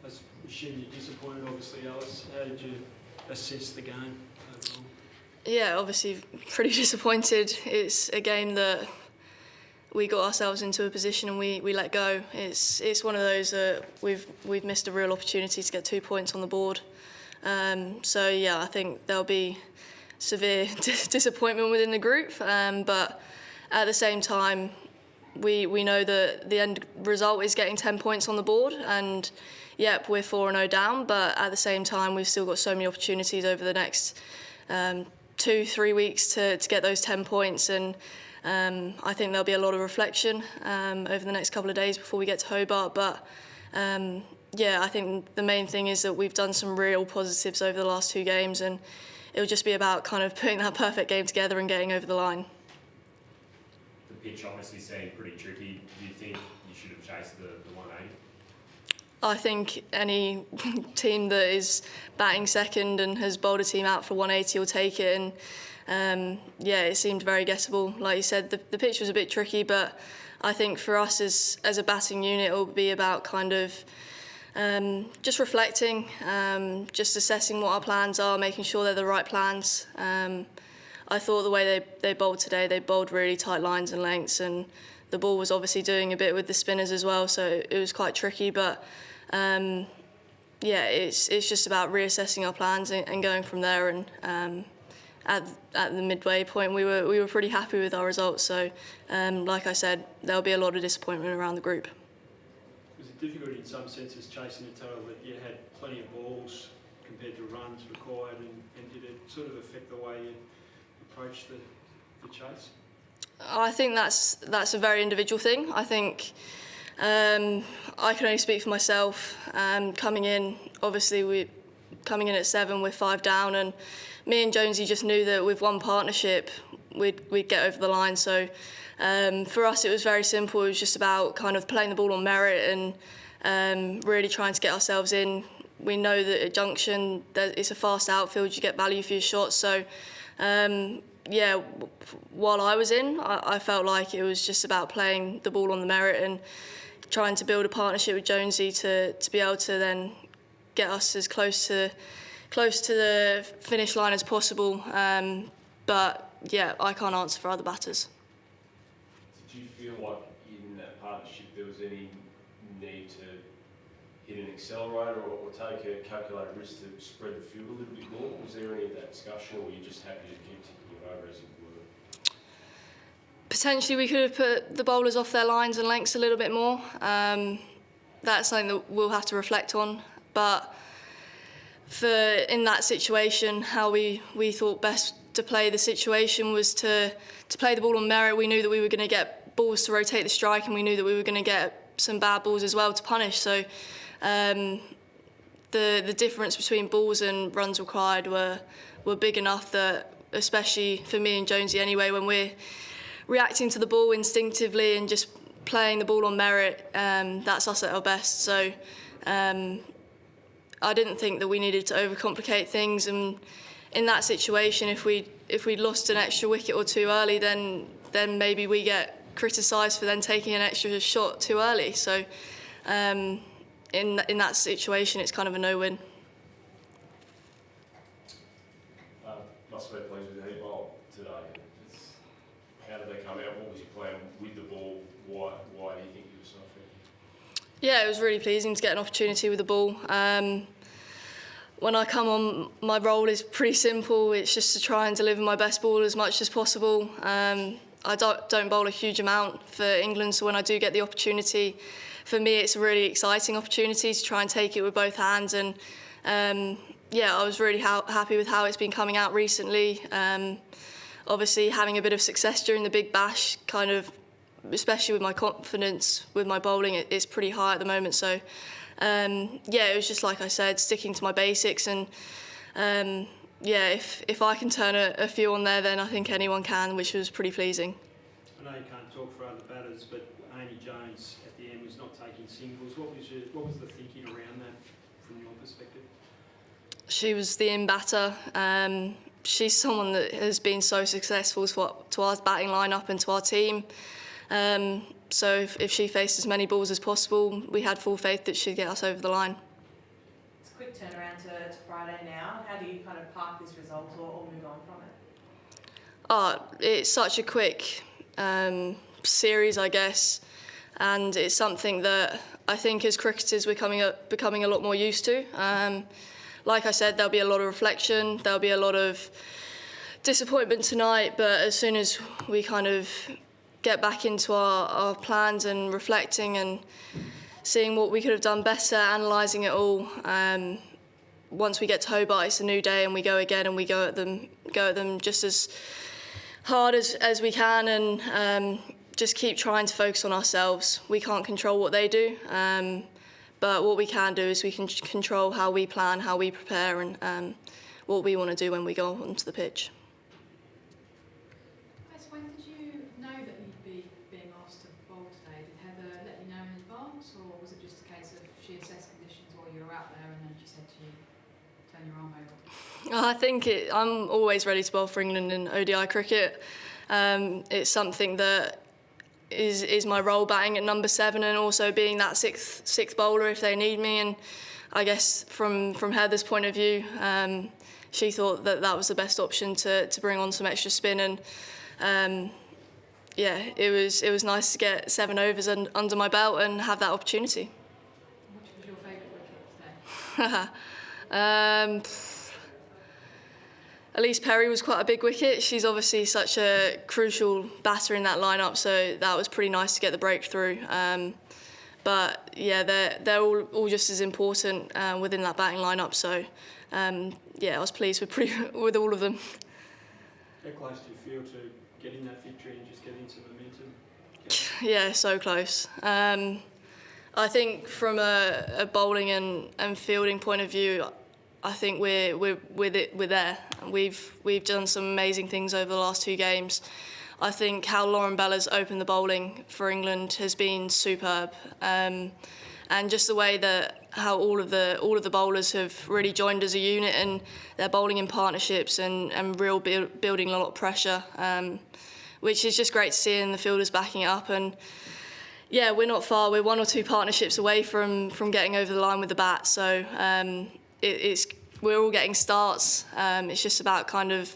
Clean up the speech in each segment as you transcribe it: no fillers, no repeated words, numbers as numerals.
Was she disappointed, obviously, Alice? How did you assess the game overall? Yeah, obviously pretty disappointed. It's a game that we got ourselves into a position and we let go. It's one of those that we've missed a real opportunity to get 2 points on the board. So yeah, I think there'll be severe disappointment within the group. But at the same time, we know that the end result is getting 10 points on the board, and yep, we're 4-0 down. But at the same time, we've still got so many opportunities over the next 2-3 weeks to get those 10 points, and I think there'll be a lot of reflection over the next couple of days before we get to Hobart. But yeah, I think the main thing is that we've done some real positives over the last 2 games, and it'll just be about kind of putting that perfect game together and getting over the line. The pitch obviously seemed pretty tricky. Do you think you should have chased the 180? I think any team that is batting second and has bowled a team out for 180 will take it. And yeah, it seemed very gettable. Like you said, the pitch was a bit tricky, but I think for us as a batting unit, it will be about kind of just reflecting, just assessing what our plans are, making sure they're the right plans. I thought the way they bowled today, they bowled really tight lines and lengths, and the ball was obviously doing a bit with the spinners as well, so it was quite tricky. But yeah, it's just about reassessing our plans and going from there. And at the midway point, we were pretty happy with our results. So like I said, there'll be a lot of disappointment around the group. Was it difficult in some senses chasing a total that you had plenty of balls compared to runs required, and did it sort of affect the way you approached the chase? I think that's a very individual thing. I think I can only speak for myself. Coming in, obviously coming in at 7, we're 5 down, and me and Jonesy just knew that with one partnership we'd get over the line. So for us it was very simple. It was just about kind of playing the ball on merit and really trying to get ourselves in. We know that at Junction it's a fast outfield, you get value for your shots. So yeah, while I was in, I felt like it was just about playing the ball on the merit and trying to build a partnership with Jonesy to be able to then get us as close to the finish line as possible. But yeah, I can't answer for other batters. Did you feel like in that partnership there was any need to hit an accelerator or take a calculated risk to spread the field a little bit more? Was there any of that discussion, or were you just happy to keep ticking it over as you were? Potentially we could have put the bowlers off their lines and lengths a little bit more. That's something that we'll have to reflect on. But in that situation, how we thought best to play the situation was to play the ball on merit. We knew that we were going to get balls to rotate the strike, and we knew that we were going to get some bad balls as well to punish. So the difference between balls and runs required were big enough that, especially for me and Jonesy anyway, when we're reacting to the ball instinctively and just playing the ball on merit, that's us at our best. So I didn't think that we needed to overcomplicate things, and in that situation, if we'd lost an extra wicket or 2 early, then maybe we get criticised for then taking an extra shot too early. So in that situation, it's kind of a no-win. Must have been pleased with the heat bowl today. How did they come out? What was your plan with the ball? Why do you think you were so effective? Yeah, it was really pleasing to get an opportunity with the ball. When I come on, my role is pretty simple. It's just to try and deliver my best ball as much as possible. I don't bowl a huge amount for England, so when I do get the opportunity, for me it's a really exciting opportunity to try and take it with both hands. And yeah, I was really happy with how it's been coming out recently. Obviously, having a bit of success during the Big Bash, kind of, especially with my confidence with my bowling, it's pretty high at the moment. So yeah, it was just like I said, sticking to my basics, and yeah, if I can turn a few on there, then I think anyone can, which was pretty pleasing. I know you can't talk for other batters, but Amy Jones at the end was not taking singles. What was the thinking around that from your perspective? She was the in-batter. She's someone that has been so successful to our batting lineup and to our team. So if she faced as many balls as possible, we had full faith that she'd get us over the line. quick turnaround to Friday now. How do you kind of park this result or move on from it? It's such a quick series, I guess, and it's something that I think as cricketers we're becoming a lot more used to. Like I said, there'll be a lot of reflection, there'll be a lot of disappointment tonight, but as soon as we kind of get back into our plans and reflecting and seeing what we could have done better, analysing it all, once we get to Hobart, it's a new day and we go again and we go at them just as hard as we can, and just keep trying to focus on ourselves. We can't control what they do, but what we can do is we can control how we plan, how we prepare, and what we want to do when we go onto the pitch. When did you know that you'd be being asked to bowl today? Did Heather let you know in advance, or was it just a case of she assessed conditions while you were out there and then she said to you, turn your arm over? I think I'm always ready to bowl for England in ODI cricket. It's something that is my role, batting at number 7 and also being that sixth bowler if they need me. And I guess from Heather's point of view, she thought that was the best option to bring on some extra spin, and yeah, it was nice to get 7 overs under my belt and have that opportunity. Which was your favourite wicket today? Elise Perry was quite a big wicket. She's obviously such a crucial batter in that lineup, so that was pretty nice to get the breakthrough. But yeah, they're all just as important within that batting lineup. So yeah, I was pleased with all of them. How close do you feel to getting that victory and just getting some momentum? Yeah, so close. I think from a bowling and fielding point of view, I think we're there. We've done some amazing things over the last 2 games. I think how Lauren Bella's opened the bowling for England has been superb, and just the way that how all of the bowlers have really joined as a unit and they're bowling in partnerships and real building a lot of pressure, which is just great to see, and the fielders backing it up. And yeah, we're not far. We're 1 or 2 partnerships away from getting over the line with the bat. So we're all getting starts. It's just about kind of,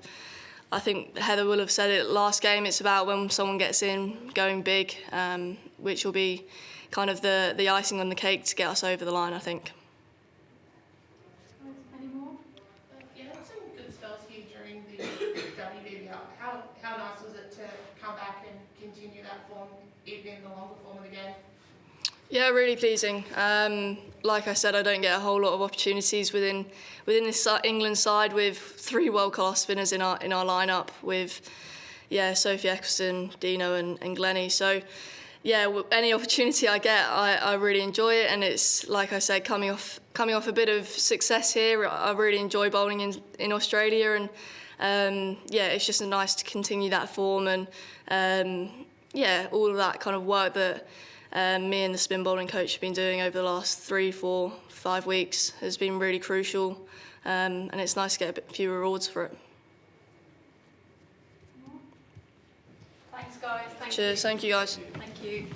I think Heather will have said it last game, it's about when someone gets in, going big, which will be kind of the icing on the cake to get us over the line, I think. Any more? You had some good spells here during the WBBL. How nice was it to come back and continue that form, even in the longer form of the game? Yeah, really pleasing. Like I said, I don't get a whole lot of opportunities within this England side with 3 world-class spinners in our lineup with Sophie Eccleston, Dino, and Glennie. So yeah, any opportunity I get, I really enjoy it, and it's like I said, coming off a bit of success here, I really enjoy bowling in Australia, and it's just nice to continue that form, and all of that kind of work that me and the spin bowling coach have been doing over the last 3, 4, 5 weeks has been really crucial, and it's nice to get a bit few rewards for it. Thanks, guys. Cheers, thank you guys. Thank you.